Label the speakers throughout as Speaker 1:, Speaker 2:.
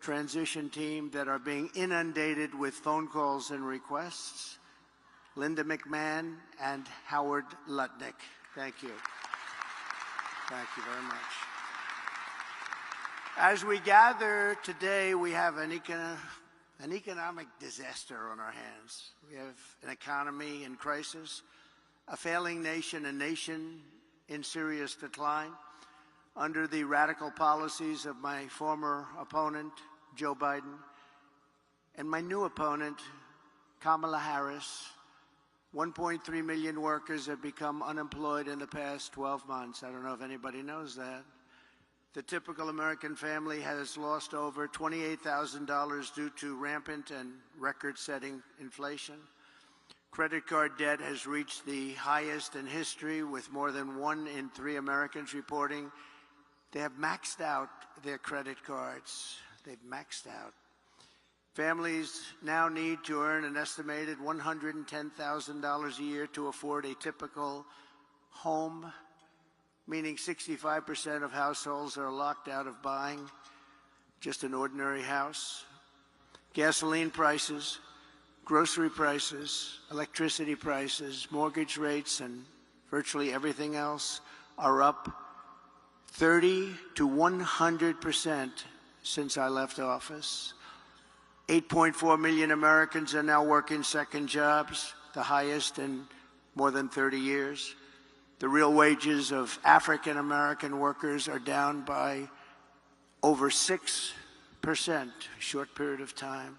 Speaker 1: transition team that are being inundated with phone calls and requests, Linda McMahon and Howard Lutnick. Thank you. Thank you very much. As we gather today, we have an economic disaster on our hands. We have an economy in crisis, a failing nation, a nation in serious decline under the radical policies of my former opponent, Joe Biden, and my new opponent, Kamala Harris. 1.3 million workers have become unemployed in the past 12 months. I don't know if anybody knows that. The typical American family has lost over $28,000 due to rampant and record-setting inflation. Credit card debt has reached the highest in history, with more than 1 in 3 Americans reporting they have maxed out their credit cards. They've maxed out. Families now need to earn an estimated $110,000 a year to afford a typical home, meaning 65% of households are locked out of buying just an ordinary house. Gasoline prices, grocery prices, electricity prices, mortgage rates, and virtually everything else are up 30 to 100% since I left office. 8.4 million Americans are now working second jobs, the highest in more than 30 years. The real wages of African American workers are down by over 6%, a short period of time.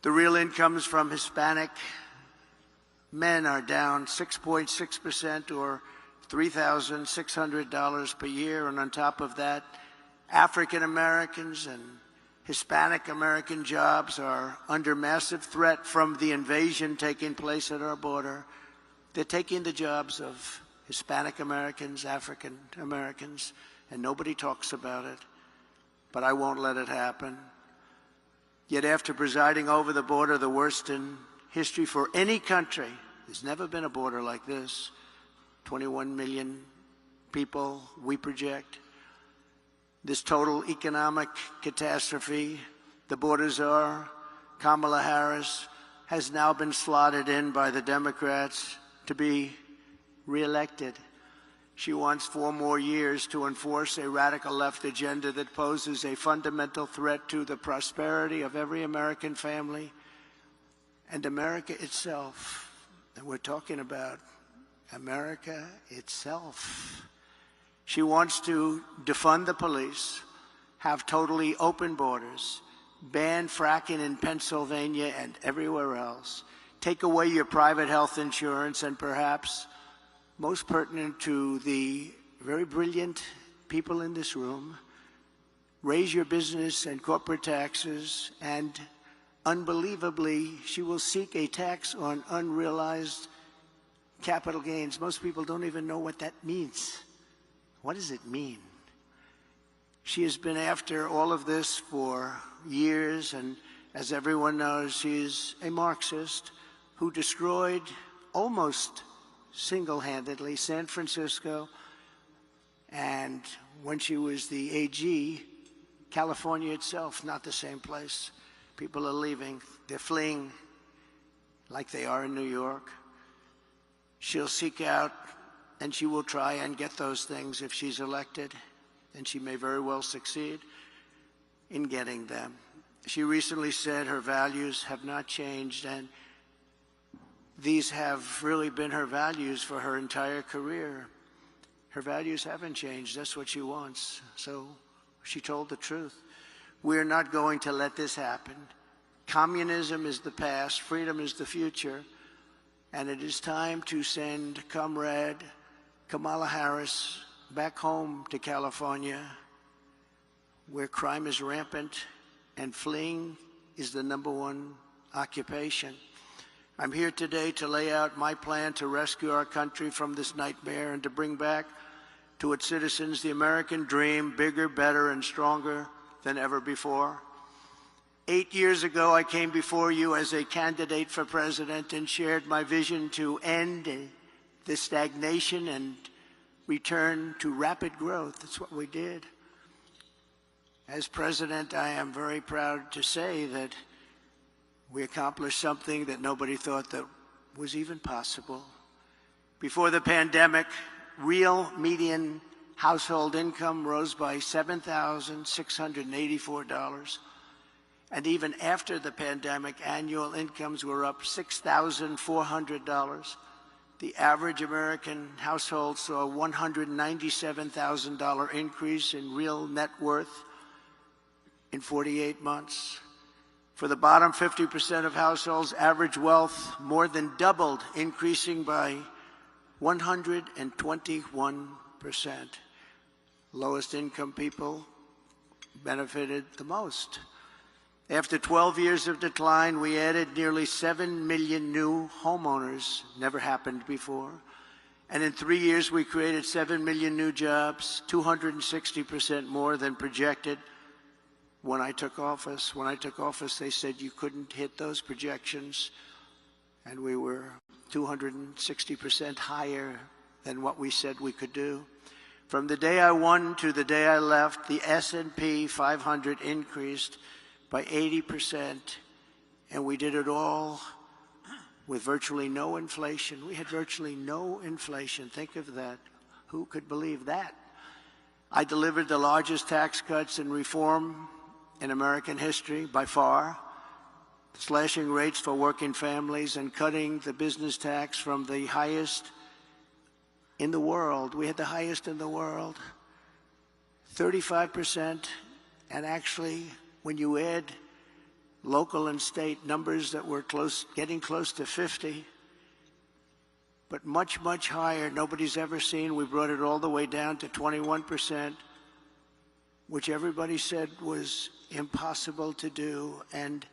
Speaker 1: The real incomes from Hispanic men are down 6.6%, or $3,600 per year. And on top of that, African Americans and Hispanic American jobs are under massive threat from the invasion taking place at our border. They're taking the jobs of Hispanic Americans, African Americans, and nobody talks about it. But I won't let it happen. Yet after presiding over the border, the worst in history for any country, there's never been a border like this. 21 million people, we project. This total economic catastrophe, the border czar, Kamala Harris, has now been slotted in by the Democrats to be reelected. She wants 4 more years to enforce a radical left agenda that poses a fundamental threat to the prosperity of every American family and America itself. And we're talking about America itself. She wants to defund the police, have totally open borders, ban fracking in Pennsylvania and everywhere else, take away your private health insurance, and perhaps most pertinent to the very brilliant people in this room, raise your business and corporate taxes, and unbelievably, she will seek a tax on unrealized capital gains. Most people don't even know what that means. What does it mean? She has been after all of this for years, and as everyone knows, she's a Marxist who destroyed almost single-handedly San Francisco, and when she was the AG, California itself, not the same place. People are leaving. They're fleeing like they are in New York. She'll seek out and she will try and get those things if she's elected, and she may very well succeed in getting them. She recently said her values have not changed, and these have really been her values for her entire career. Her values haven't changed. That's what she wants. So she told the truth. We're not going to let this happen. Communism is the past, freedom is the future, and it is time to send Comrade Kamala Harris back home to California, where crime is rampant and fleeing is the #1 occupation. I'm here today to lay out my plan to rescue our country from this nightmare and to bring back to its citizens the American dream, bigger, better, and stronger than ever before. 8 years ago, I came before you as a candidate for president and shared my vision to end the stagnation and return to rapid growth. That's what we did. As president, I am very proud to say that we accomplished something that nobody thought that was even possible. Before the pandemic, real median household income rose by $7,684. And even after the pandemic, annual incomes were up $6,400. The average American household saw a $197,000 increase in real net worth in 48 months. For the bottom 50% of households, average wealth more than doubled, increasing by 121%. Lowest income people benefited the most. After 12 years of decline, we added nearly 7 million new homeowners. Never happened before. And in 3 years, we created 7 million new jobs, 260% more than projected when I took office. When I took office, they said you couldn't hit those projections, and we were 260% higher than what we said we could do. From the day I won to the day I left, the S&P 500 increased by 80%, and we did it all with virtually no inflation. We had virtually no inflation. Think of that. Who could believe that? I delivered the largest tax cuts and reform in American history by far, slashing rates for working families and cutting the business tax from the highest in the world. We had the highest in the world, 35%, and actually, when you add local and state numbers that were getting close to 50, but much, much higher, nobody's ever seen. We brought it all the way down to 21%, which everybody said was impossible to do. And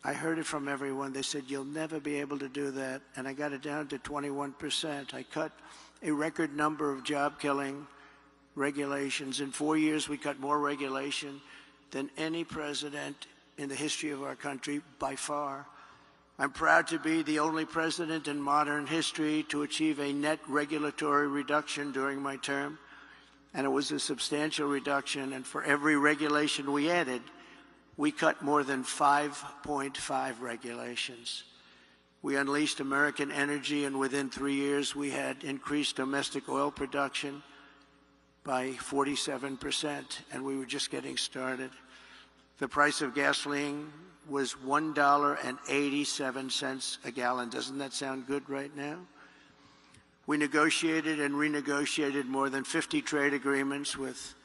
Speaker 1: I heard it from everyone. They said, you'll never be able to do that. And I got it down to 21%. I cut a record number of job-killing regulations. In 4 years, we cut more regulation than any president in the history of our country, by far. I'm proud to be the only president in modern history to achieve a net regulatory reduction during my term, and it was a substantial reduction, and for every regulation we added, we cut more than 5.5 regulations. We unleashed American energy, and within 3 years, we had increased domestic oil production by 47%, and we were just getting started. The price of gasoline was $1.87 a gallon. Doesn't that sound good right now? We negotiated and renegotiated more than 50 trade agreements with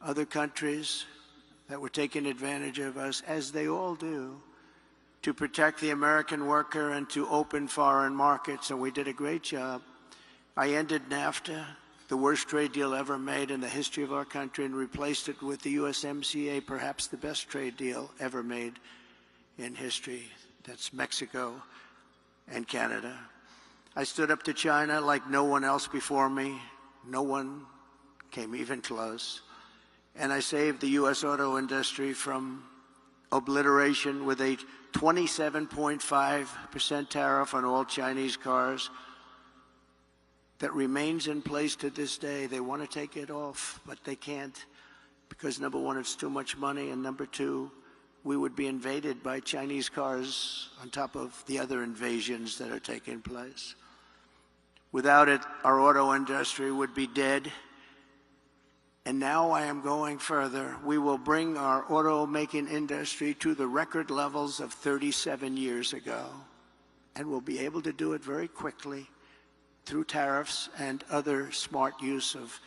Speaker 1: other countries that were taking advantage of us, as they all do, to protect the American worker and to open foreign markets, and we did a great job. I ended NAFTA, the worst trade deal ever made in the history of our country, and replaced it with the USMCA, perhaps the best trade deal ever made in history. That's Mexico and Canada. I stood up to China like no one else before me. No one came even close. And I saved the U.S. auto industry from obliteration with a 27.5% tariff on all Chinese cars that remains in place to this day. They want to take it off, but they can't, because number one, it's too much money, and number two, we would be invaded by Chinese cars on top of the other invasions that are taking place. Without it, our auto industry would be dead. And now I am going further. We will bring our automaking industry to the record levels of 37 years ago, and we'll be able to do it very quickly through tariffs and other smart use of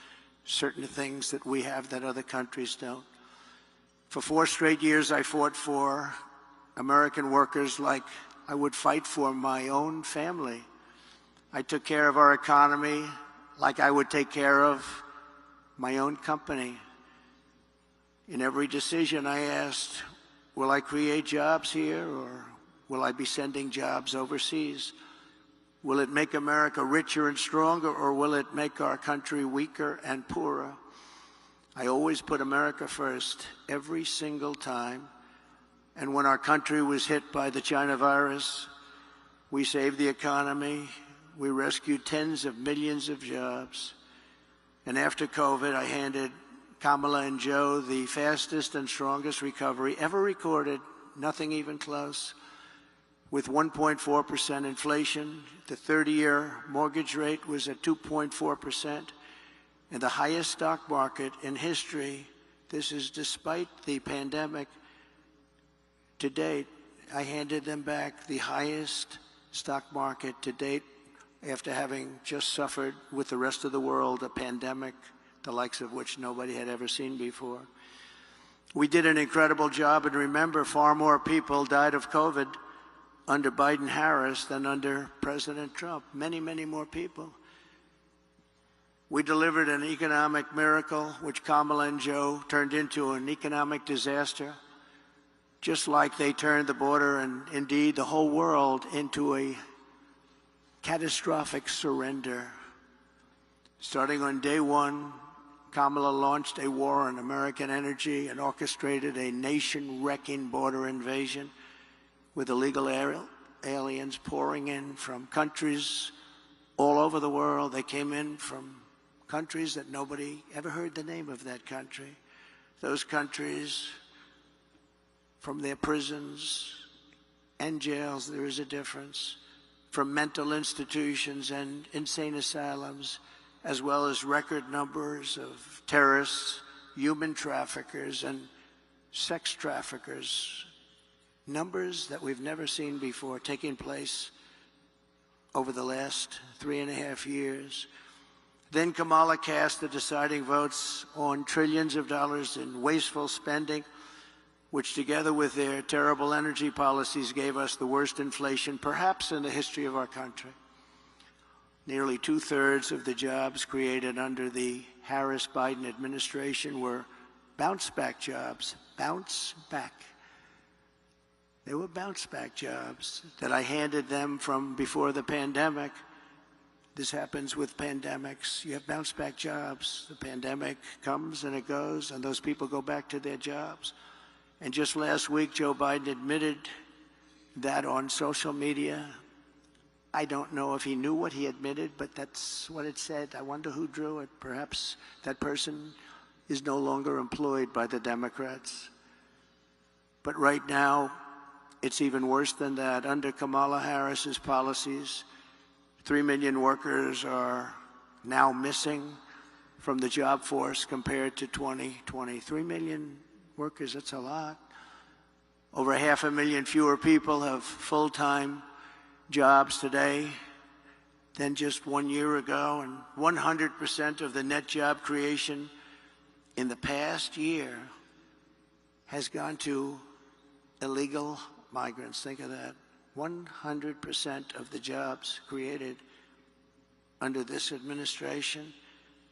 Speaker 1: certain things that we have that other countries don't. For 4 straight years, I fought for American workers like I would fight for my own family. I took care of our economy like I would take care of my own company. In every decision I asked, will I create jobs here, or will I be sending jobs overseas? Will it make America richer and stronger, or will it make our country weaker and poorer? I always put America first, every single time. And when our country was hit by the China virus, we saved the economy. We rescued tens of millions of jobs. And after COVID, I handed Kamala and Joe, the fastest and strongest recovery ever recorded, nothing even close. With 1.4% inflation, the 30-year mortgage rate was at 2.4%, and the highest stock market in history. This is despite the pandemic. To date, I handed them back the highest stock market to date after having just suffered with the rest of the world a pandemic, the likes of which nobody had ever seen before. We did an incredible job, and remember, far more people died of COVID under Biden-Harris than under President Trump. Many, many more people. We delivered an economic miracle, which Kamala and Joe turned into an economic disaster, just like they turned the border and indeed the whole world into a catastrophic surrender. Starting on day one, Kamala launched a war on American energy and orchestrated a nation-wrecking border invasion with illegal aliens pouring in from countries all over the world. They came in from countries that nobody ever heard the name of that country. Those countries, from their prisons and jails, there is a difference, from mental institutions and insane asylums, as well as record numbers of terrorists, human traffickers, and sex traffickers. Numbers that we've never seen before taking place over the last 3.5 years. Then Kamala cast the deciding votes on trillions of dollars in wasteful spending, which together with their terrible energy policies gave us the worst inflation perhaps in the history of our country. Nearly 2/3 of the jobs created under the Harris-Biden administration were bounce-back jobs. Bounce back. They were bounce-back jobs that I handed them from before the pandemic. This happens with pandemics. You have bounce-back jobs. The pandemic comes and it goes, and those people go back to their jobs. And just last week, Joe Biden admitted that on social media. I don't know if he knew what he admitted, but that's what it said. I wonder who drew it. Perhaps that person is no longer employed by the Democrats. But right now, it's even worse than that. Under Kamala Harris's policies, 3 million workers are now missing from the job force compared to 2020. 3 million workers, that's a lot. Over 500,000 fewer people have full-time jobs today than just 1 year ago, and 100% of the net job creation in the past year has gone to illegal migrants. Think of that. 100% of the jobs created under this administration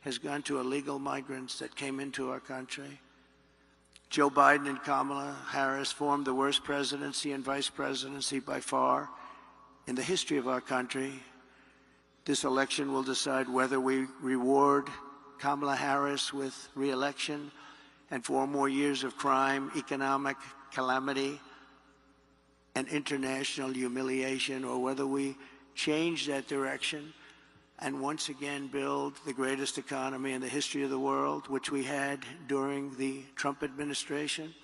Speaker 1: has gone to illegal migrants that came into our country. Joe Biden and Kamala Harris formed the worst presidency and vice presidency by far in the history of our country. This election will decide whether we reward Kamala Harris with re-election and 4 more years of crime, economic calamity, and international humiliation, or whether we change that direction and once again build the greatest economy in the history of the world, which we had during the Trump administration.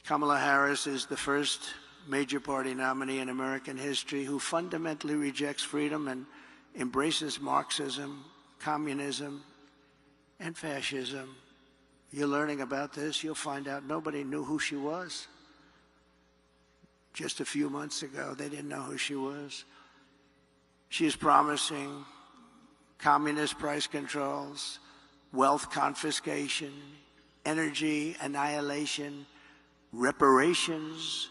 Speaker 1: Kamala Harris is the first major party nominee in American history who fundamentally rejects freedom and embraces Marxism, communism, and fascism. You're learning about this. You'll find out nobody knew who she was. Just a few months ago, they didn't know who she was. She is promising communist price controls, wealth confiscation, energy annihilation, reparations,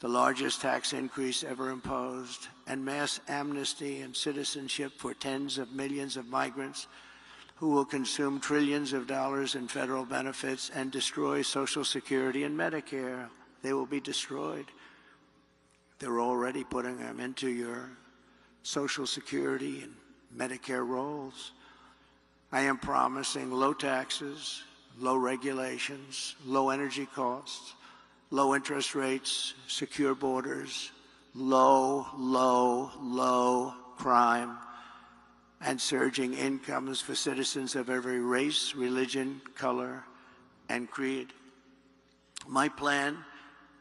Speaker 1: the largest tax increase ever imposed, and mass amnesty and citizenship for tens of millions of migrants who will consume trillions of dollars in federal benefits and destroy Social Security and Medicare. They will be destroyed. They're already putting them into your Social Security and Medicare rolls. I am promising low taxes, low regulations, low energy costs, low interest rates, secure borders, low crime, and surging incomes for citizens of every race, religion, color, and creed. My plan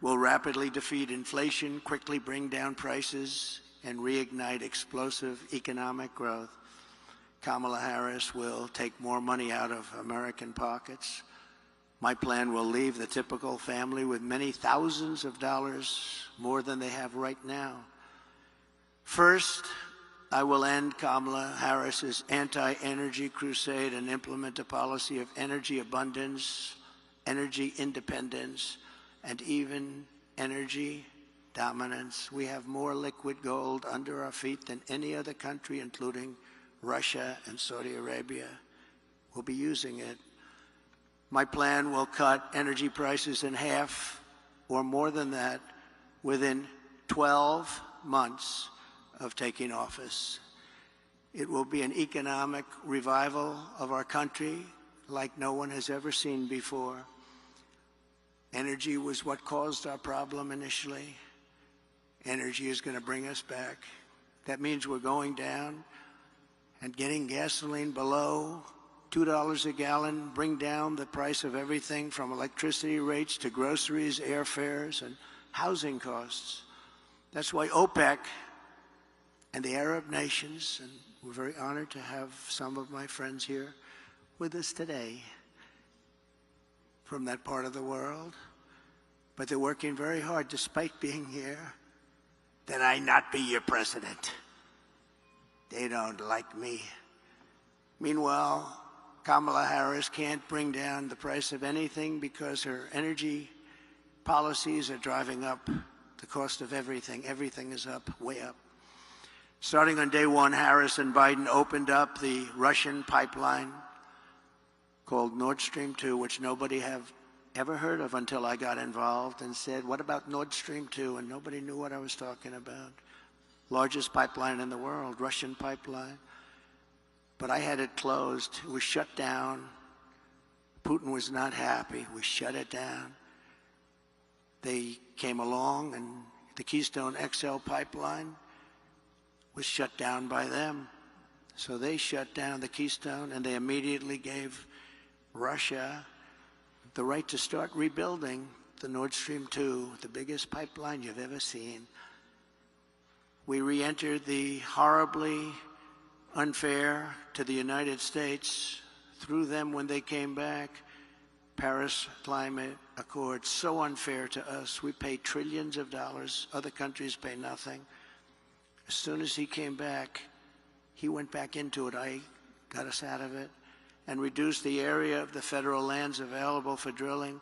Speaker 1: will rapidly defeat inflation, quickly bring down prices, and reignite explosive economic growth. Kamala Harris will take more money out of American pockets. My plan will leave the typical family with many thousands of dollars more than they have right now. First, I will end Kamala Harris's anti-energy crusade and implement a policy of energy abundance, energy independence, and even energy dominance. We have more liquid gold under our feet than any other country, including Russia and Saudi Arabia. We'll be using it. My plan will cut energy prices in half or more than that within 12 months of taking office. It will be an economic revival of our country like no one has ever seen before. Energy was what caused our problem initially. Energy is going to bring us back. That means we're going down and getting gasoline below $2 a gallon, bring down the price of everything from electricity rates to groceries, airfares, and housing costs. That's why OPEC and the Arab nations, and we're very honored to have some of my friends here with us today from that part of the world, but they're working very hard despite being here, that I not be your president. They don't like me. Meanwhile, Kamala Harris can't bring down the price of anything because her energy policies are driving up the cost of everything. Everything is up, way up. Starting on day one, Harris and Biden opened up the Russian pipeline called Nord Stream 2, which nobody have ever heard of until I got involved and said, what about Nord Stream 2? And nobody knew what I was talking about. Largest pipeline in the world, Russian pipeline. But I had it closed. It was shut down. Putin was not happy. We shut it down. They came along, and the Keystone XL pipeline was shut down by them. So they shut down the Keystone, and they immediately gave Russia the right to start rebuilding the Nord Stream 2, the biggest pipeline you've ever seen. We re-entered the horribly unfair to the United States through them when they came back. Paris Climate Accord, so unfair to us. We pay trillions of dollars. Other countries pay nothing. As soon as he came back, he went back into it. I got us out of it and reduced the area of the federal lands available for drilling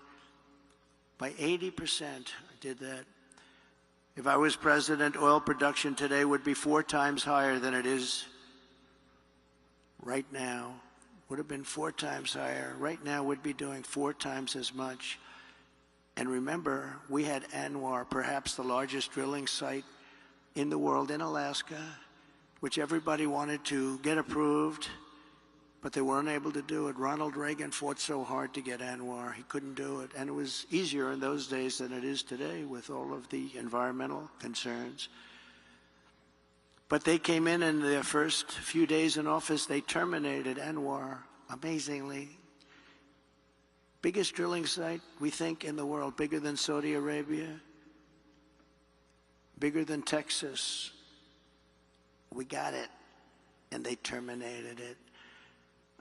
Speaker 1: by 80%. I did that. If I was president, oil production today would be 4 times higher than it is right now. Would have been 4 times higher. Right now, we'd be doing 4 times as much. And remember, we had ANWR, perhaps the largest drilling site in the world in Alaska, which everybody wanted to get approved, but they weren't able to do it. Ronald Reagan fought so hard to get ANWR. He couldn't do it. And it was easier in those days than it is today with all of the environmental concerns. But they came in their first few days in office, they terminated ANWR, amazingly. Biggest drilling site, we think, in the world, bigger than Saudi Arabia, bigger than Texas. We got it, and they terminated it.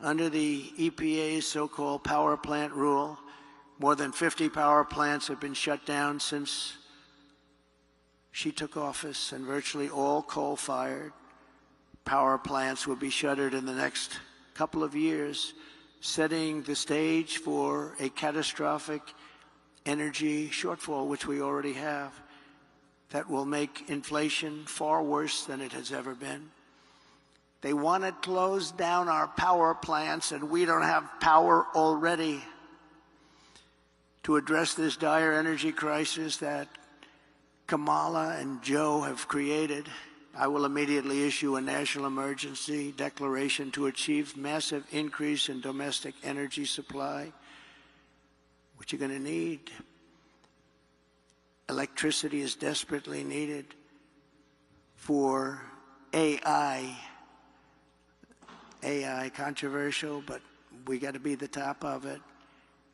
Speaker 1: Under the EPA's so-called power plant rule, more than 50 power plants have been shut down since she took office, and virtually all coal-fired power plants will be shuttered in the next couple of years, setting the stage for a catastrophic energy shortfall, which we already have, that will make inflation far worse than it has ever been. They want to close down our power plants, and we don't have power already to address this dire energy crisis that Kamala and Joe have created. I will immediately issue a national emergency declaration to achieve massive increase in domestic energy supply, which you're going to need. Electricity is desperately needed for AI, AI controversial, but we got to be the top of it.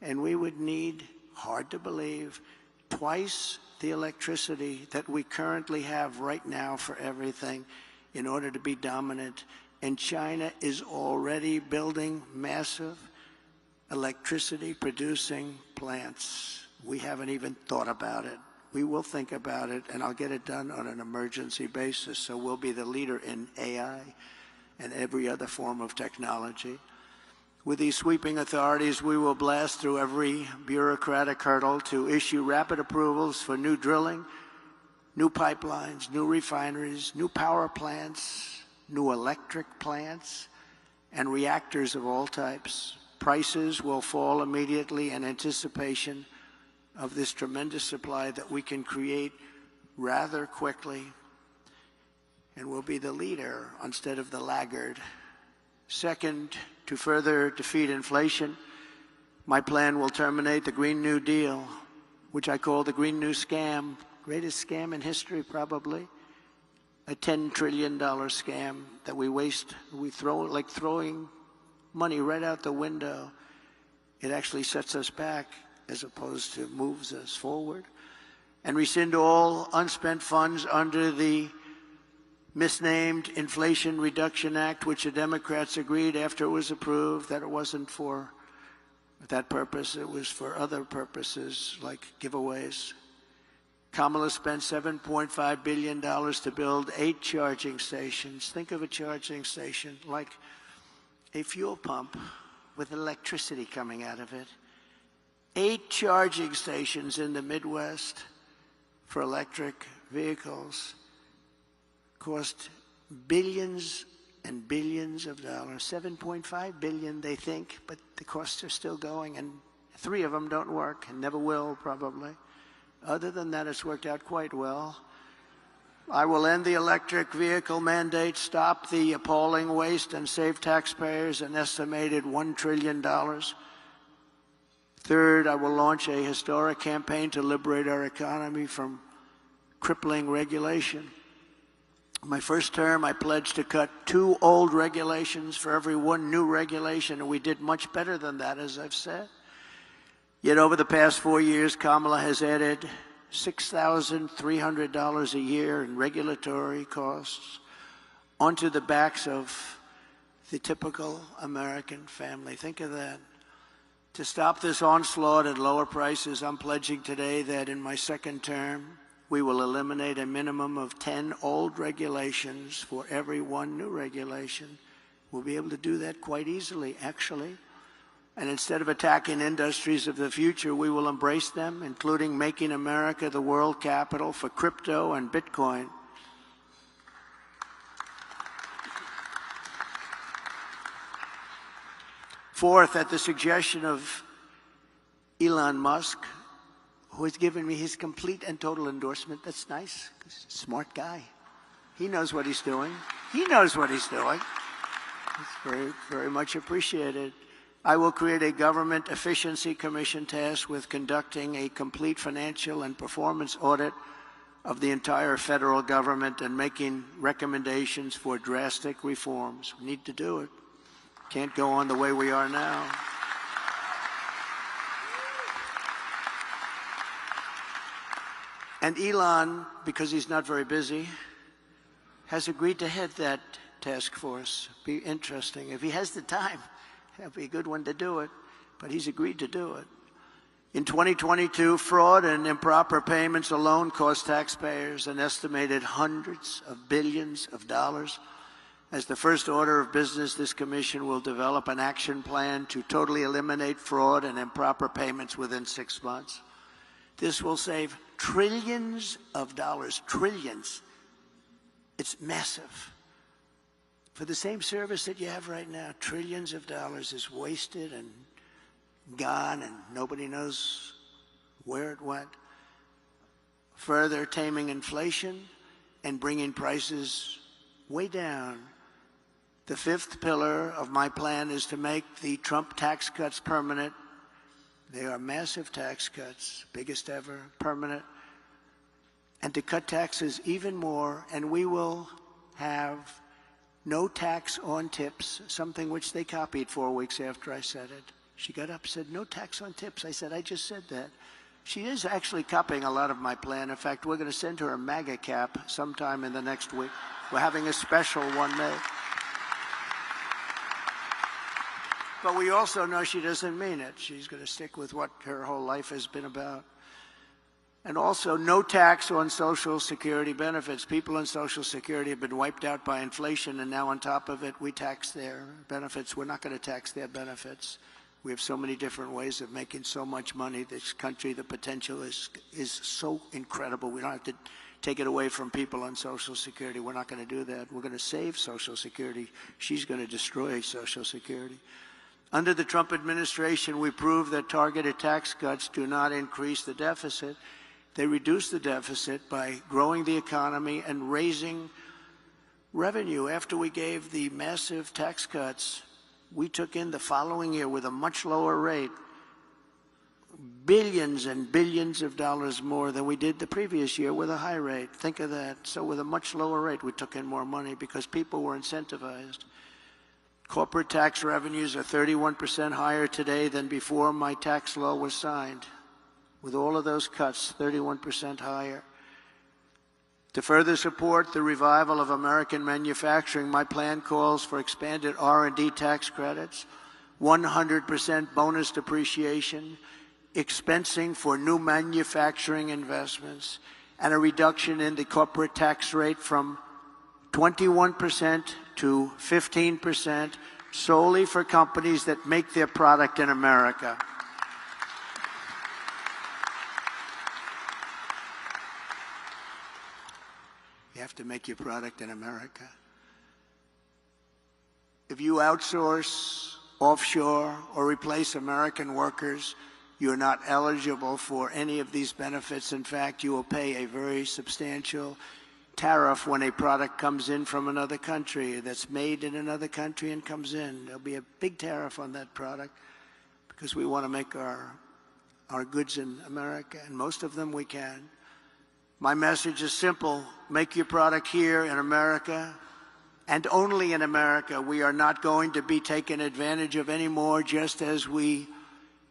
Speaker 1: And we would need, hard to believe, twice the electricity that we currently have right now for everything in order to be dominant. And China is already building massive electricity producing plants. We haven't even thought about it. We will think about it, and I'll get it done on an emergency basis. So we'll be the leader in AI and every other form of technology. With these sweeping authorities, we will blast through every bureaucratic hurdle to issue rapid approvals for new drilling, new pipelines, new refineries, new power plants, new electric plants, and reactors of all types. Prices will fall immediately in anticipation of this tremendous supply that we can create rather quickly, and we'll be the leader instead of the laggard. Second, to further defeat inflation, my plan will terminate the Green New Deal, which I call the Green New Scam, greatest scam in history probably, a $10 trillion scam that we waste. We throw like throwing money right out the window. It actually sets us back as opposed to moves us forward. And rescind all unspent funds under the misnamed Inflation Reduction Act, which the Democrats agreed after it was approved that it wasn't for that purpose, it was for other purposes like giveaways. Kamala spent $7.5 billion to build 8 charging stations. Think of a charging station like a fuel pump with electricity coming out of it. 8 charging stations in the Midwest for electric vehicles cost billions and billions of dollars. 7.5 billion, they think, but the costs are still going, and 3 of them don't work and never will, probably. Other than that, it's worked out quite well. I will end the electric vehicle mandate, stop the appalling waste, and save taxpayers an estimated $1 trillion. Third, I will launch a historic campaign to liberate our economy from crippling regulation. My first term, I pledged to cut 2 old regulations for every 1 new regulation, and we did much better than that, as I've said. Yet over the past 4 years, Kamala has added $6,300 a year in regulatory costs onto the backs of the typical American family. Think of that. To stop this onslaught and lower prices, I'm pledging today that in my second term, we will eliminate a minimum of 10 old regulations for every 1 new regulation. We'll be able to do that quite easily, actually. And instead of attacking industries of the future, we will embrace them, including making America the world capital for crypto and Bitcoin. Fourth, at the suggestion of Elon Musk, who has given me his complete and total endorsement. That's nice, 'cause he's a smart guy. He knows what he's doing. He knows what he's doing. It's very, very much appreciated. I will create a government efficiency commission tasked with conducting a complete financial and performance audit of the entire federal government and making recommendations for drastic reforms. We need to do it. Can't go on the way we are now. And Elon, because he's not very busy, has agreed to head that task force. Be interesting. If he has the time, that'd be a good one to do it, but he's agreed to do it. In 2022, fraud and improper payments alone cost taxpayers an estimated hundreds of billions of dollars. As the first order of business, this commission will develop an action plan to totally eliminate fraud and improper payments within 6 months. This will save trillions of dollars, trillions. It's massive. For the same service that you have right now, trillions of dollars is wasted and gone, and nobody knows where it went. Further taming inflation and bringing prices way down. The 5th pillar of my plan is to make the Trump tax cuts permanent. They are massive tax cuts, biggest ever, permanent. And to cut taxes even more, and we will have no tax on tips, something which they copied 4 weeks after I said it. She got up and said, no tax on tips. I said, I just said that. She is actually copying a lot of my plan. In fact, we're going to send her a MAGA cap sometime in the next week. We're having a special one made. But we also know she doesn't mean it. She's going to stick with what her whole life has been about. And also, no tax on Social Security benefits. People on Social Security have been wiped out by inflation, and now on top of it, we tax their benefits. We're not going to tax their benefits. We have so many different ways of making so much money. This country, the potential is so incredible. We don't have to take it away from people on Social Security. We're not going to do that. We're going to save Social Security. She's going to destroy Social Security. Under the Trump administration, we proved that targeted tax cuts do not increase the deficit. They reduce the deficit by growing the economy and raising revenue. After we gave the massive tax cuts, we took in the following year with a much lower rate, billions and billions of dollars more than we did the previous year with a high rate. Think of that. So with a much lower rate, we took in more money because people were incentivized. Corporate tax revenues are 31% higher today than before my tax law was signed. With all of those cuts, 31% higher. To further support the revival of American manufacturing, my plan calls for expanded R&D tax credits, 100% bonus depreciation, expensing for new manufacturing investments, and a reduction in the corporate tax rate from 21% to 15% solely for companies that make their product in America. You have to make your product in America. If you outsource, offshore, or replace American workers, you're not eligible for any of these benefits. In fact, you will pay a very substantial tariff when a product comes in from another country that's made in another country and comes in. There'll be a big tariff on that product because we want to make our goods in America, and most of them we can. My message is simple. Make your product here in America and only in America. We are not going to be taken advantage of anymore, just as we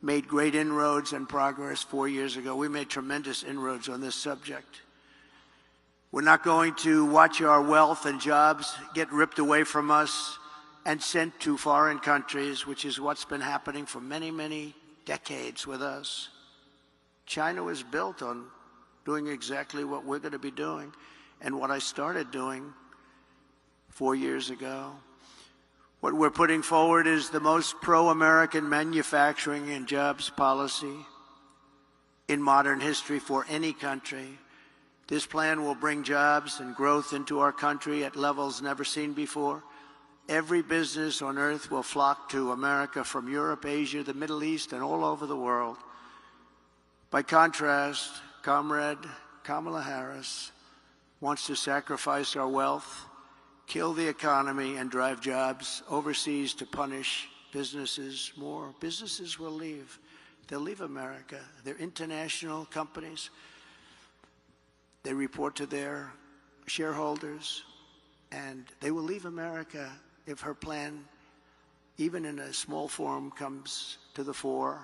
Speaker 1: made great inroads and progress 4 years ago. We made tremendous inroads on this subject. We're not going to watch our wealth and jobs get ripped away from us and sent to foreign countries, which is what's been happening for many, many decades with us. China was built on doing exactly what we're going to be doing and what I started doing 4 years ago. What we're putting forward is the most pro-American manufacturing and jobs policy in modern history for any country. This plan will bring jobs and growth into our country at levels never seen before. Every business on earth will flock to America from Europe, Asia, the Middle East, and all over the world. By contrast, Comrade Kamala Harris wants to sacrifice our wealth, kill the economy, and drive jobs overseas to punish businesses more. Businesses will leave. They'll leave America. They're international companies. They report to their shareholders, and they will leave America if her plan, even in a small form, comes to the fore.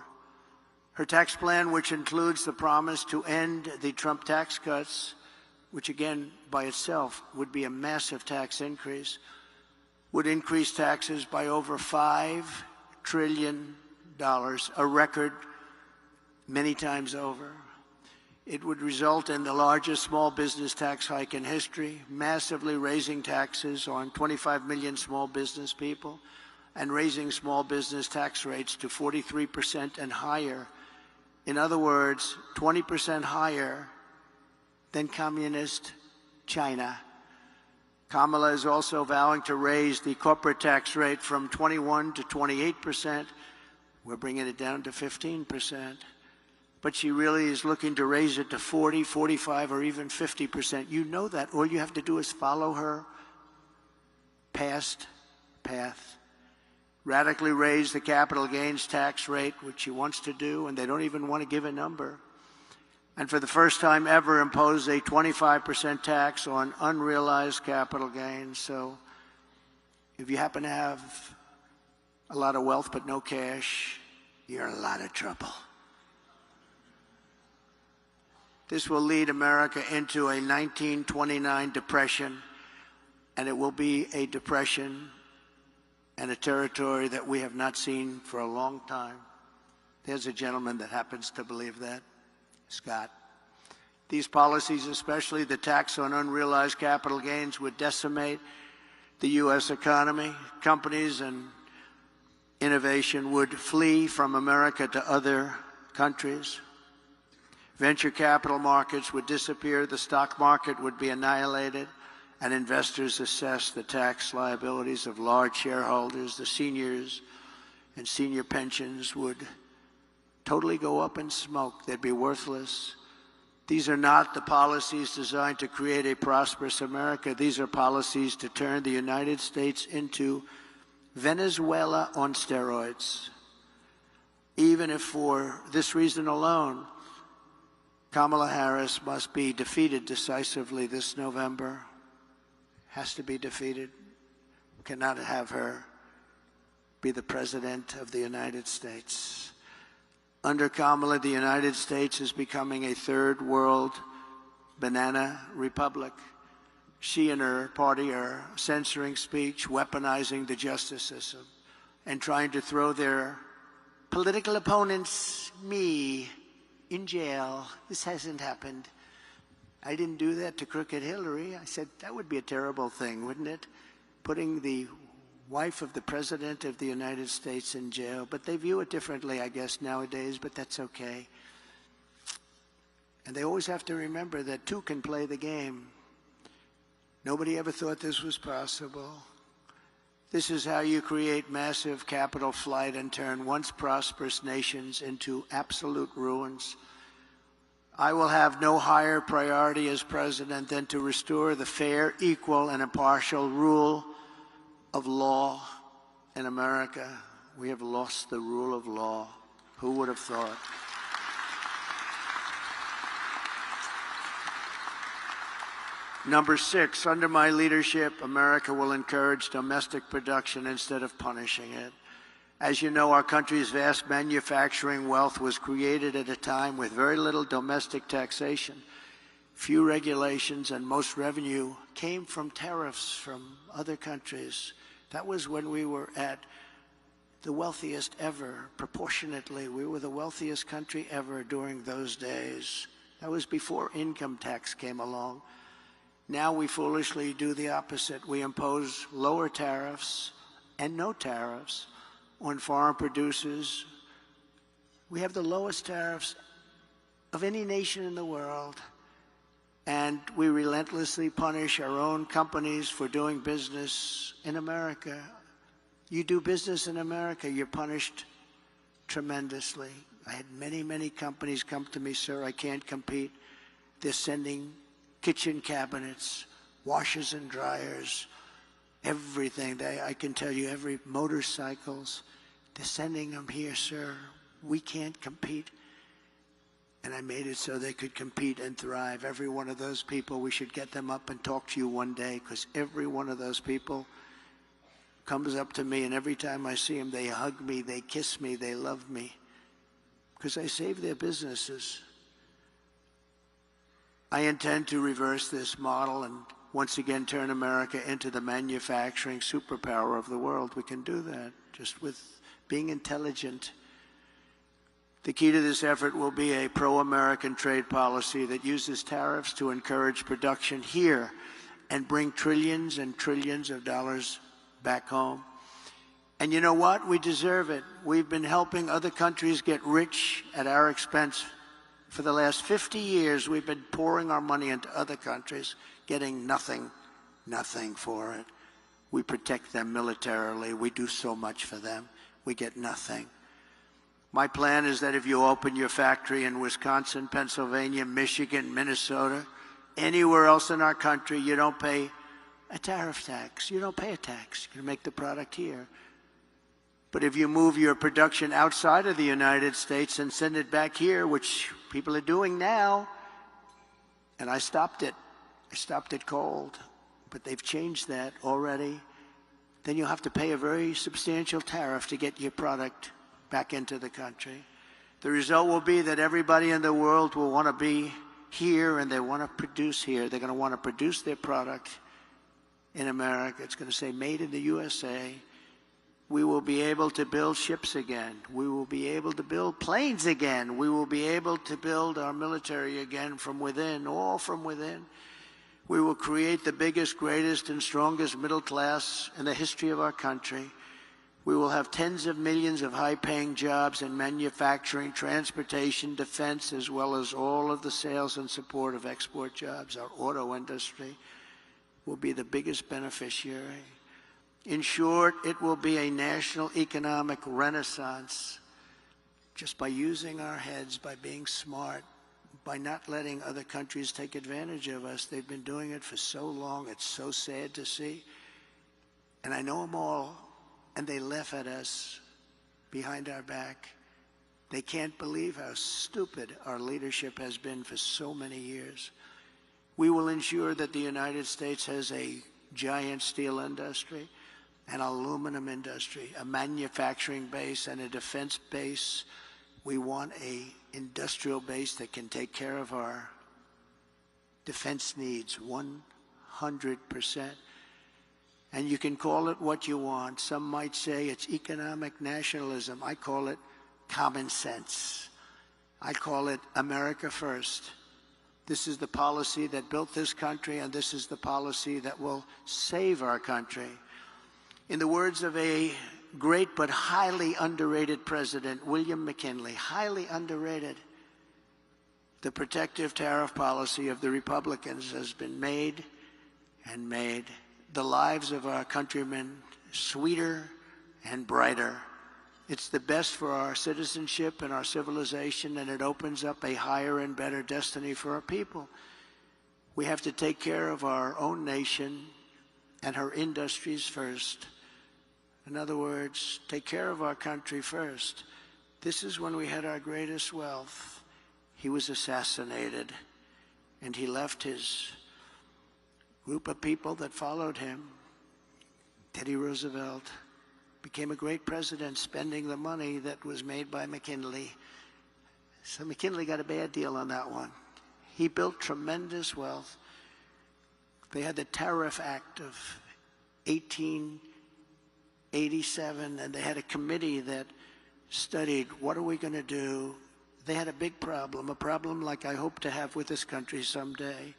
Speaker 1: Her tax plan, which includes the promise to end the Trump tax cuts, which again by itself would be a massive tax increase, would increase taxes by over $5 trillion, a record many times over. It would result in the largest small business tax hike in history, massively raising taxes on 25 million small business people and raising small business tax rates to 43% and higher. In other words, 20% higher than communist China. Kamala is also vowing to raise the corporate tax rate from 21 to 28%. We're bringing it down to 15%. But she really is looking to raise it to 40, 45, or even 50%. You know that. All you have to do is follow her past path. Radically raise the capital gains tax rate, which she wants to do, and they don't even want to give a number. And for the first time ever, impose a 25% tax on unrealized capital gains. So If you happen to have a lot of wealth but no cash, you're in a lot of trouble. This will lead America into a 1929 depression, and it will be a depression and a territory that we have not seen for a long time. There's a gentleman that happens to believe that, Scott. These policies, especially the tax on unrealized capital gains, would decimate the U.S. economy. Companies and innovation would flee from America to other countries. Venture capital markets would disappear, the stock market would be annihilated, and investors assess the tax liabilities of large shareholders. The seniors and senior pensions would totally go up in smoke. They'd be worthless. These are not the policies designed to create a prosperous America. These are policies to turn the United States into Venezuela on steroids. Even if for this reason alone, Kamala Harris must be defeated decisively this November. Has to be defeated. We cannot have her be the President of the United States. Under Kamala, the United States is becoming a third world banana republic. She and her party are censoring speech, weaponizing the justice system, and trying to throw their political opponents, me, in jail. This hasn't happened. I didn't do that to Crooked Hillary. I said, that would be a terrible thing, wouldn't it? Putting the wife of the President of the United States in jail. But they view it differently, I guess, nowadays, but that's okay. And they always have to remember that two can play the game. Nobody ever thought this was possible. This is how you create massive capital flight and turn once prosperous nations into absolute ruins. I will have no higher priority as president than to restore the fair, equal, and impartial rule of law in America. We have lost the rule of law. Who would have thought? Number 6, under my leadership, America will encourage domestic production instead of punishing it. As you know, our country's vast manufacturing wealth was created at a time with very little domestic taxation, few regulations, and most revenue came from tariffs from other countries. That was when we were at the wealthiest ever, proportionately. We were the wealthiest country ever during those days. That was before income tax came along. Now we foolishly do the opposite. We impose lower tariffs and no tariffs on foreign producers. We have the lowest tariffs of any nation in the world, and we relentlessly punish our own companies for doing business in America. You do business in America, you're punished tremendously. I had many, many companies come to me, sir, I can't compete. They're sending kitchen cabinets, washers and dryers, everything. I can tell you, every motorcycles, they're sending them here, sir. We can't compete. And I made it so they could compete and thrive. Every one of those people, we should get them up and talk to you one day, because every one of those people comes up to me, and every time I see them, they hug me, they kiss me, they love me, because I saved their businesses. I intend to reverse this model and once again turn America into the manufacturing superpower of the world. We can do that just with being intelligent. The key to this effort will be a pro-American trade policy that uses tariffs to encourage production here and bring trillions and trillions of dollars back home. And you know what? We deserve it. We've been helping other countries get rich at our expense. For the last 50 years, we've been pouring our money into other countries, getting nothing for it. We protect them militarily. We do so much for them. We get nothing. My plan is that if you open your factory in Wisconsin, Pennsylvania, Michigan, Minnesota, anywhere else in our country, you don't pay a tariff tax. You don't pay a tax. You can make the product here. But if you move your production outside of the United States and send it back here, which people are doing now, and I stopped it cold, but they've changed that already. then you'll have to pay a very substantial tariff to get your product back into the country. The result will be that everybody in the world will want to be here and they want to produce here. They're going to want to produce their product in America. It's going to say made in the USA. We will be able to build ships again. We will be able to build planes again. We will be able to build our military again from within, all from within. We will create the biggest, greatest, and strongest middle class in the history of our country. We will have tens of millions of high-paying jobs in manufacturing, transportation, defense, as well as all of the sales and support of export jobs. Our auto industry will be the biggest beneficiary. In short, it will be a national economic renaissance just by using our heads, by being smart, by not letting other countries take advantage of us. They've been doing it for so long. It's so sad to see. And I know them all, and they laugh at us behind our back. They can't believe how stupid our leadership has been for so many years. We will ensure that the United States has a giant steel industry, an aluminum industry, a manufacturing base, and a defense base. We want an industrial base that can take care of our defense needs 100%. And you can call it what you want. Some might say it's economic nationalism. I call it common sense. I call it America first. This is the policy that built this country, and this is the policy that will save our country. In the words of a great but highly underrated president, William McKinley, highly underrated, the protective tariff policy of the Republicans has been made and made the lives of our countrymen sweeter and brighter. It's the best for our citizenship and our civilization, and it opens up a higher and better destiny for our people. We have to take care of our own nation and her industries first. In other words, take care of our country first. This is when we had our greatest wealth. He was assassinated, and he left his group of people that followed him. Teddy Roosevelt became a great president, spending the money that was made by McKinley. So McKinley got a bad deal on that one. He built tremendous wealth. They had the Tariff Act of 1887, and they had a committee that studied what are we going to do. They had a big problem, a problem like I hope to have with this country someday.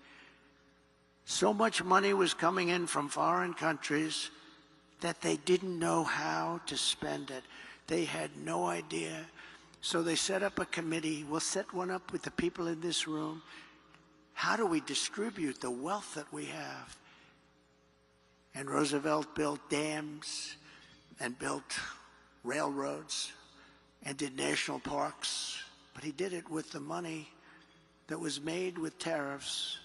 Speaker 1: So much money was coming in from foreign countries that they didn't know how to spend it. They had no idea. So they set up a committee. We'll set one up with the people in this room. How do we distribute the wealth that we have? And Roosevelt built dams and built railroads and did national parks. But he did it with the money that was made with tariffs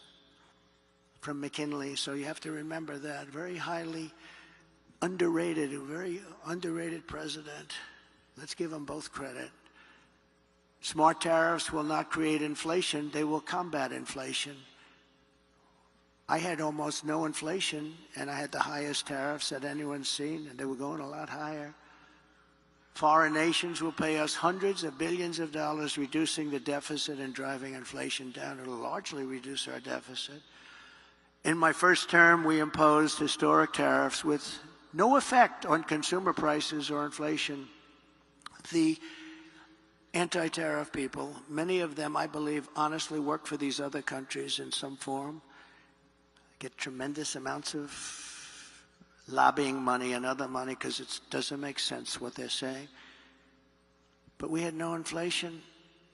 Speaker 1: from McKinley. So you have to remember that. Very highly underrated, a very underrated president. Let's give them both credit. Smart tariffs will not create inflation. They will combat inflation. I had almost no inflation, and I had the highest tariffs that anyone's seen, and they were going a lot higher. Foreign nations will pay us hundreds of billions of dollars, reducing the deficit and driving inflation down. It will largely reduce our deficit. In my first term, we imposed historic tariffs with no effect on consumer prices or inflation. The anti-tariff people, many of them, I believe, honestly work for these other countries in some form, get tremendous amounts of lobbying money and other money because it doesn't make sense what they're saying. But we had no inflation,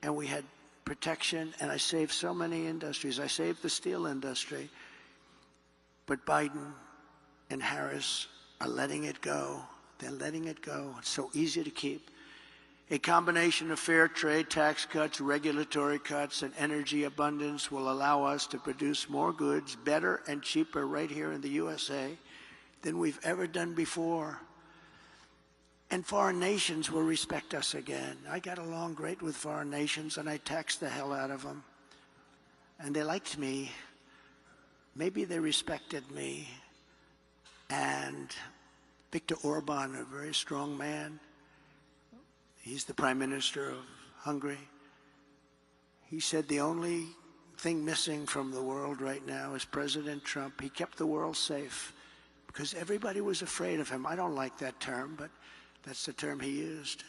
Speaker 1: and we had protection, and I saved so many industries. I saved the steel industry. But Biden and Harris are letting it go. They're letting it go. It's so easy to keep. A combination of fair trade, tax cuts, regulatory cuts, and energy abundance will allow us to produce more goods better and cheaper right here in the USA than we've ever done before. And foreign nations will respect us again. I got along great with foreign nations, and I taxed the hell out of them. And they liked me. Maybe they respected me. And Viktor Orban, a very strong man. He's the Prime Minister of Hungary. He said the only thing missing from the world right now is President Trump. He kept the world safe because everybody was afraid of him. I don't like that term, but that's the term he used.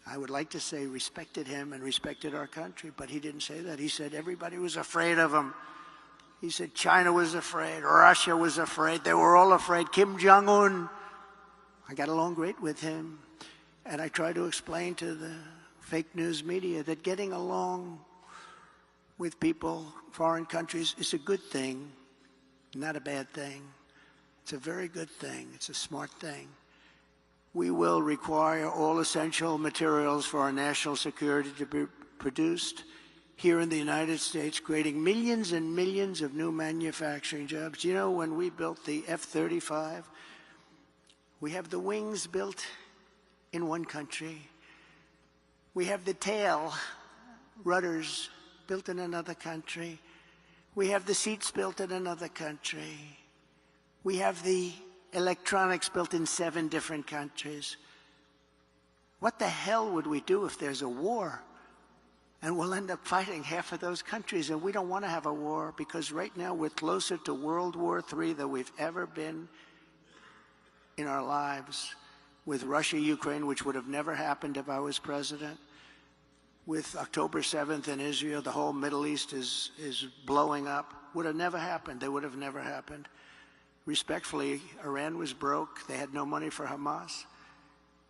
Speaker 1: I would like to say respected him and respected our country, but he didn't say that. He said everybody was afraid of him. He said China was afraid, Russia was afraid, they were all afraid. Kim Jong-un, I got along great with him. And I try to explain to the fake news media that getting along with people, foreign countries, is a good thing, not a bad thing. It's a very good thing. It's a smart thing. We will require all essential materials for our national security to be produced here in the United States, creating millions and millions of new manufacturing jobs. You know, when we built the F-35, we have the wings built in one country. We have the tail, rudders, built in another country. We have the seats built in another country. We have the electronics built in 7 different countries. What the hell would we do if there's a war? And we'll end up fighting half of those countries, and we don't want to have a war because right now we're closer to World War III than we've ever been in our lives. With Russia, Ukraine, which would have never happened if I was president. With October 7th in Israel, the whole Middle East is blowing up. Would have never happened. They would have never happened. Respectfully, Iran was broke. They had no money for Hamas.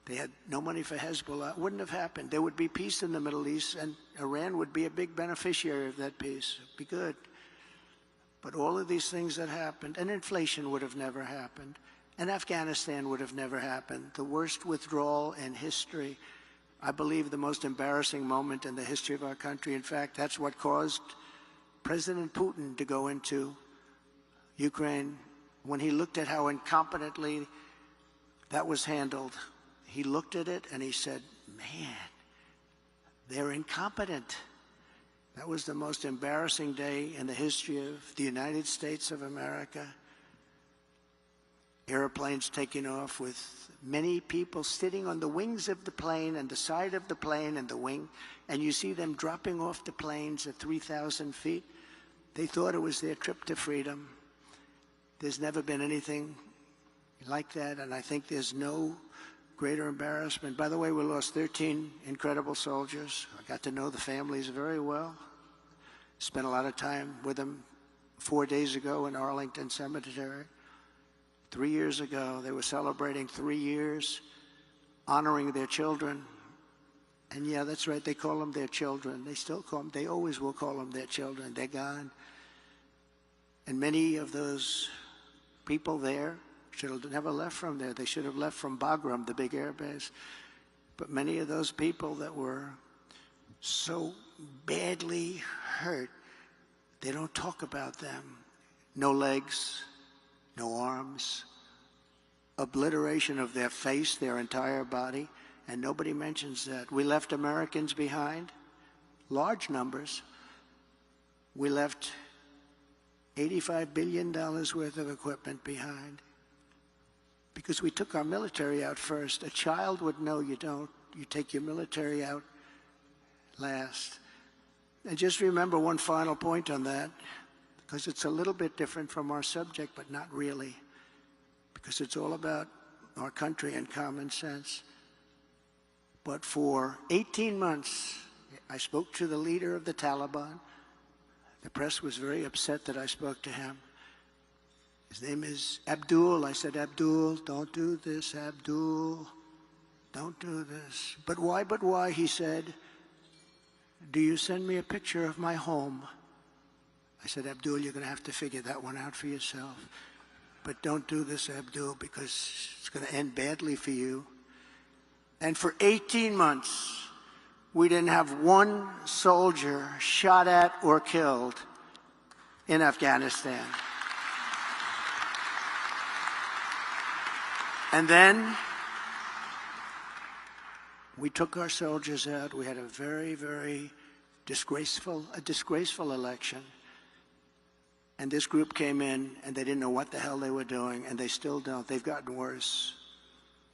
Speaker 1: They had no money for Hezbollah. It wouldn't have happened. There would be peace in the Middle East, and Iran would be a big beneficiary of that peace. It would be good. But all of these things that happened, and inflation would have never happened. And Afghanistan would have never happened. The worst withdrawal in history, I believe the most embarrassing moment in the history of our country. In fact, that's what caused President Putin to go into Ukraine. When he looked at how incompetently that was handled, he looked at it and he said, man, they're incompetent. That was the most embarrassing day in the history of the United States of America. Airplanes taking off with many people sitting on the wings of the plane and the side of the plane and the wing, and you see them dropping off the planes at 3,000 feet. They thought it was their trip to freedom. There's never been anything like that, and I think there's no greater embarrassment. By the way, we lost 13 incredible soldiers. I got to know the families very well. Spent a lot of time with them 4 days ago in Arlington Cemetery. 3 years ago, they were celebrating 3 years, honoring their children. And yeah, that's right, they call them their children. They still call them, they always will call them their children. They're gone. And many of those people there should have never left from there. They should have left from Bagram, the big air base. But many of those people that were so badly hurt, they don't talk about them. No legs, no arms, obliteration of their face, their entire body, and nobody mentions that. We left Americans behind, large numbers. We left $85 billion worth of equipment behind because we took our military out first. A child would know you don't. You take your military out last. And just remember one final point on that, because it's a little bit different from our subject, but not really, because it's all about our country and common sense. But for 18 months, I spoke to the leader of the Taliban. The press was very upset that I spoke to him. His name is Abdul. I said, Abdul, don't do this, Abdul. Don't do this. But why, but why? He said, do you send me a picture of my home? I said, Abdul, you're going to have to figure that one out for yourself. But don't do this, Abdul, because it's going to end badly for you. And for 18 months, we didn't have one soldier shot at or killed in Afghanistan. And then we took our soldiers out. We had a very, very disgraceful election. And this group came in, and they didn't know what the hell they were doing, and they still don't. They've gotten worse.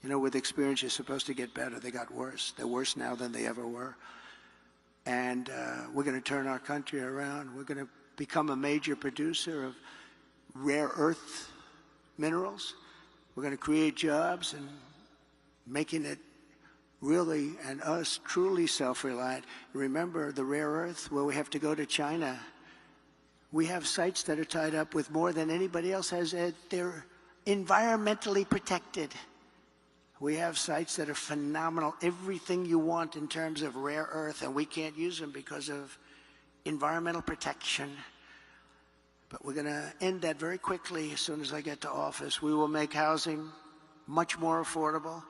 Speaker 1: You know, with experience, you're supposed to get better. They got worse. They're worse now than they ever were. And we're going to turn our country around. We're going to become a major producer of rare earth minerals. We're going to create jobs and making it really, and us, truly self-reliant. Remember the rare earth, where we have to go to China. We have sites that are tied up with more than anybody else has. They're environmentally protected. We have sites that are phenomenal, everything you want in terms of rare earth, and we can't use them because of environmental protection. But we're going to end that very quickly as soon as I get to office. We will make housing much more affordable.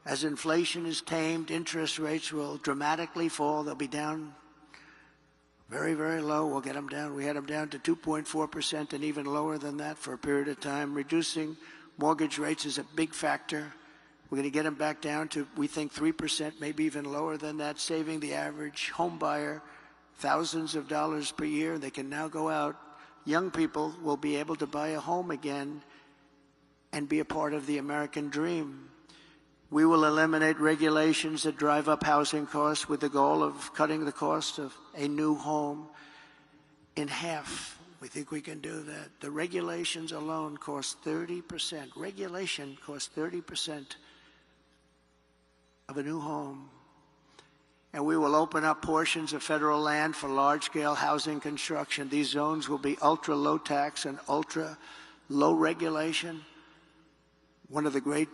Speaker 1: As inflation is tamed, interest rates will dramatically fall. They'll be down very, very low. We'll get them down. We had them down to 2.4% and even lower than that for a period of time. Reducing mortgage rates is a big factor. We're going to get them back down to, we think, 3%, maybe even lower than that, saving the average home buyer thousands of dollars per year. They can now go out. Young people will be able to buy a home again and be a part of the American dream. We will eliminate regulations that drive up housing costs with the goal of cutting the cost of a new home in half. We think we can do that. The regulations alone cost 30%. Regulation costs 30% of a new home. And we will open up portions of federal land for large-scale housing construction. These zones will be ultra-low tax and ultra-low regulation. One of the great,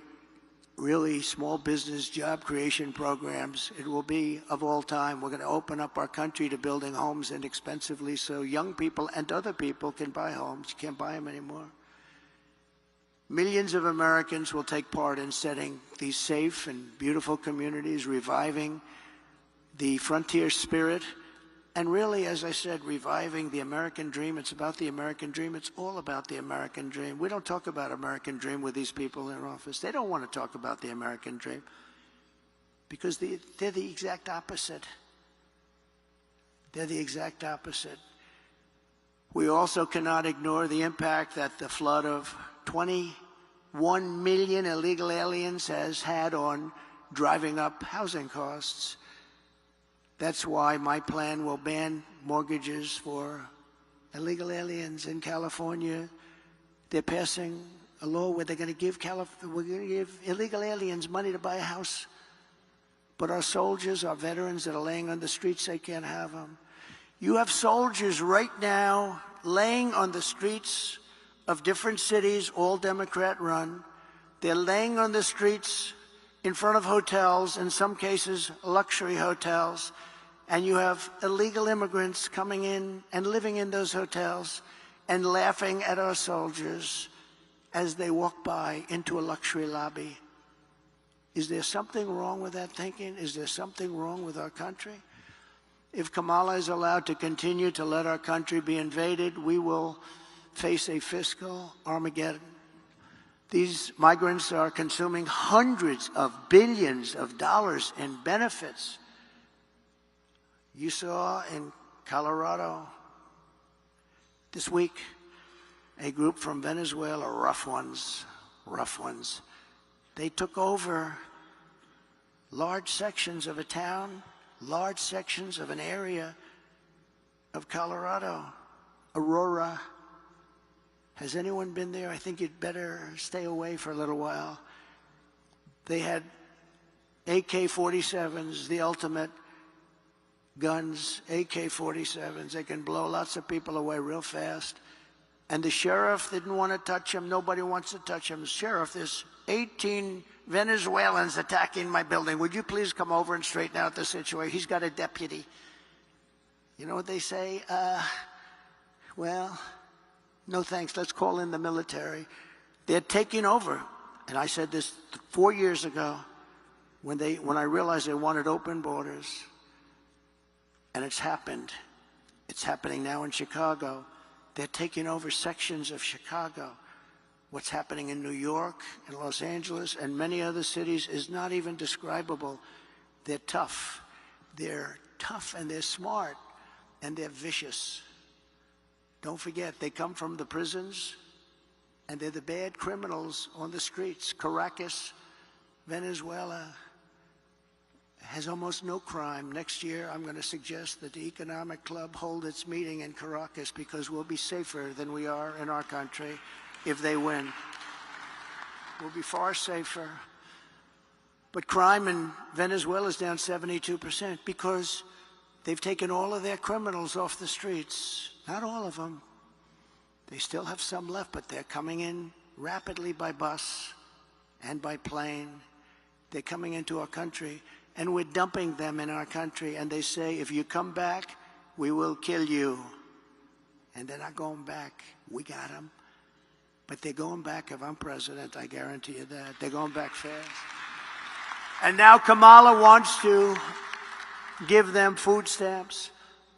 Speaker 1: really small business job creation programs it will be of all time. We're going to open up our country to building homes inexpensively so young people and other people can buy homes. You can't buy them anymore. Millions of Americans will take part in setting these safe and beautiful communities, reviving the frontier spirit, and really, as I said, reviving the American dream. It's about the American dream. It's all about the American dream. We don't talk about American dream with these people in office. They don't want to talk about the American dream because they're the exact opposite. They're the exact opposite. We also cannot ignore the impact that the flood of 21 million illegal aliens has had on driving up housing costs. That's why my plan will ban mortgages for illegal aliens in California. They're passing a law where they're going to give illegal aliens money to buy a house. But our soldiers, our veterans that are laying on the streets, they can't have them. You have soldiers right now laying on the streets of different cities, all Democrat-run. They're laying on the streets in front of hotels, in some cases luxury hotels, and you have illegal immigrants coming in and living in those hotels and laughing at our soldiers as they walk by into a luxury lobby. Is there something wrong with that thinking? Is there something wrong with our country? If Kamala is allowed to continue to let our country be invaded, we will face a fiscal Armageddon. These migrants are consuming hundreds of billions of dollars in benefits. You saw in Colorado this week a group from Venezuela, rough ones. They took over large sections of a town, large sections of an area of Colorado, Aurora. Has anyone been there? I think you'd better stay away for a little while. They had AK-47s, the ultimate guns, AK-47s. They can blow lots of people away real fast. And the sheriff didn't want to touch them. Nobody wants to touch them. Sheriff, there's 18 Venezuelans attacking my building. Would you please come over and straighten out the situation? He's got a deputy. You know what they say? Well, no thanks, let's call in the military. They're taking over. And I said this 4 years ago when I realized they wanted open borders. And it's happened. It's happening now in Chicago. They're taking over sections of Chicago. What's happening in New York and Los Angeles and many other cities is not even describable. They're tough. They're tough and they're smart and they're vicious. Don't forget, they come from the prisons, and they're the bad criminals on the streets. Caracas, Venezuela has almost no crime. Next year, I'm going to suggest that the Economic Club hold its meeting in Caracas because we'll be safer than we are in our country if they win. We'll be far safer. But crime in Venezuela is down 72% because they've taken all of their criminals off the streets. Not all of them. They still have some left, but they're coming in rapidly by bus and by plane. They're coming into our country, and we're dumping them in our country. And they say, if you come back, we will kill you. And they're not going back. We got them. But they're going back if I'm president, I guarantee you that. They're going back fast. And now Kamala wants to give them food stamps,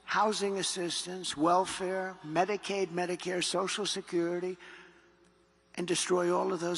Speaker 1: housing assistance, welfare, Medicaid, Medicare, Social Security, and destroy all of those